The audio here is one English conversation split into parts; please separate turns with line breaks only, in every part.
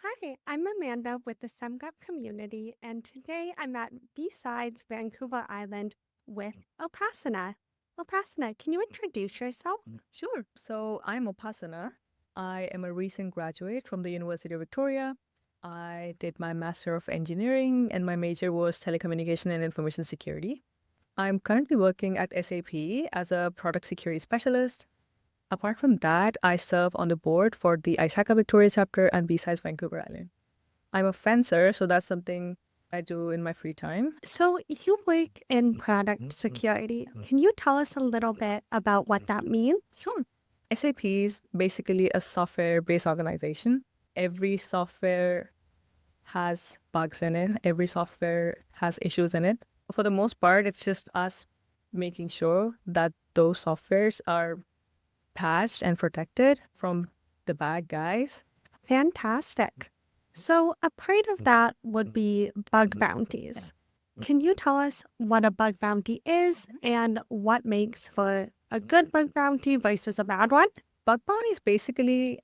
Hi, I'm Amanda with the SEMGUP community, and today I'm at BSides Vancouver Island with Upasana. Upasana, can you introduce yourself?
Sure. So I'm Upasana. I am a recent graduate from the University of Victoria. I did my Master of Engineering and my major was Telecommunication and Information Security. I'm currently working at SAP as a product security specialist. Apart from that, I serve on the board for the ISCA Victoria chapter and BSides Vancouver Island. I'm a fencer, so that's something I do in my free time.
So, you work in product security. Can you tell us a little bit about what that means?
Sure. SAP is basically a software-based organization. Every software has bugs in it. Every software has issues in it. For the most part, it's just us making sure that those softwares are patched and protected from the bad guys.
Fantastic. So, a part of that would be bug bounties. Can you tell us what a bug bounty is and what makes for a good bug bounty versus a bad one?
Bug bounty is basically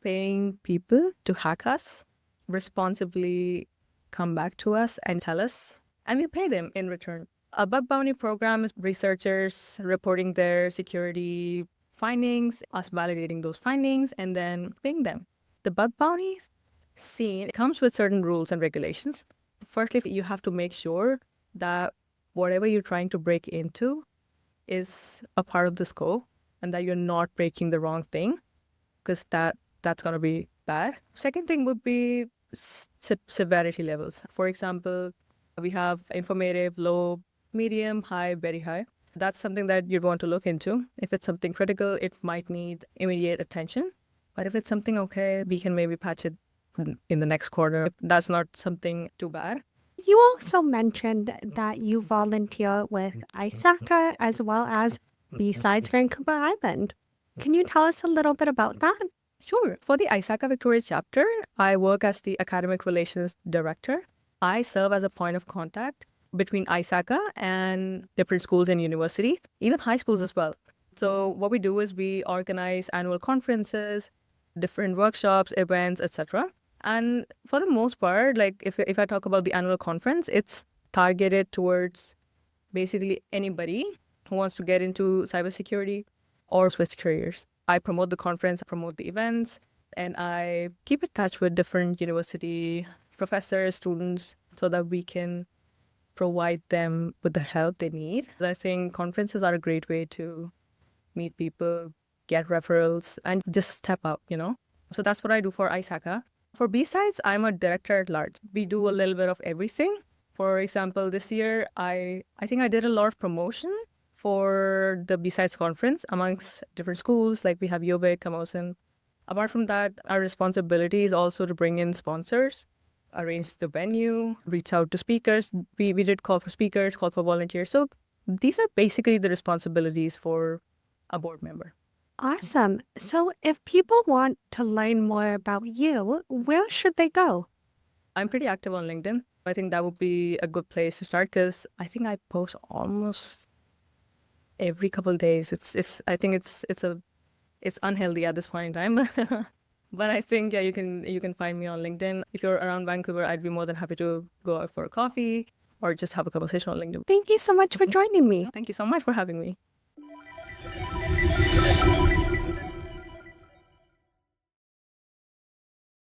paying people to hack us, responsibly come back to us and tell us, and we pay them in return. A bug bounty program is researchers reporting their security findings, us validating those findings, and then paying them. The bug bounty scene comes with certain rules and regulations. Firstly, you have to make sure that whatever you're trying to break into is a part of the scope and that you're not breaking the wrong thing, because that's going to be bad. Second thing would be severity levels. For example, we have informative, low, medium, high, very high. That's something that you'd want to look into. If it's something critical, it might need immediate attention. But if it's something okay, we can maybe patch it in the next quarter. That's not something too bad.
You also mentioned that you volunteer with ISACA as well as BSides Vancouver Island. Can you tell us a little bit about that?
Sure. For the ISACA Victoria chapter, I work as the Academic Relations Director. I serve as a point of contact between ISACA and different schools and universities, even high schools as well. So what we do is we organize annual conferences, different workshops, events, etc. And for the most part, like if I talk about the annual conference, it's targeted towards basically anybody who wants to get into cybersecurity or switch careers. I promote the conference, I promote the events, and I keep in touch with different university professors, students, so that we can provide them with the help they need. I think conferences are a great way to meet people, get referrals, and just step up. So that's what I do for ISACA. For BSides, I'm a director at large. We do a little bit of everything. For example, this year, I think I did a lot of promotion for the BSides conference amongst different schools, like we have Yobe, Kamosin. Apart from that, our responsibility is also to bring in sponsors, arrange the venue, reach out to speakers. We did call for speakers, call for volunteers. So these are basically the responsibilities for a board member.
Awesome. So, if people want to learn more about you, where should they go?
I'm pretty active on LinkedIn. I think that would be a good place to start because I think I post almost every couple of days. I think it's unhealthy at this point in time. But I think yeah, you can find me on LinkedIn. If you're around Vancouver, I'd be more than happy to go out for a coffee or just have a conversation on LinkedIn.
Thank you so much for joining me.
Thank you so much for having me.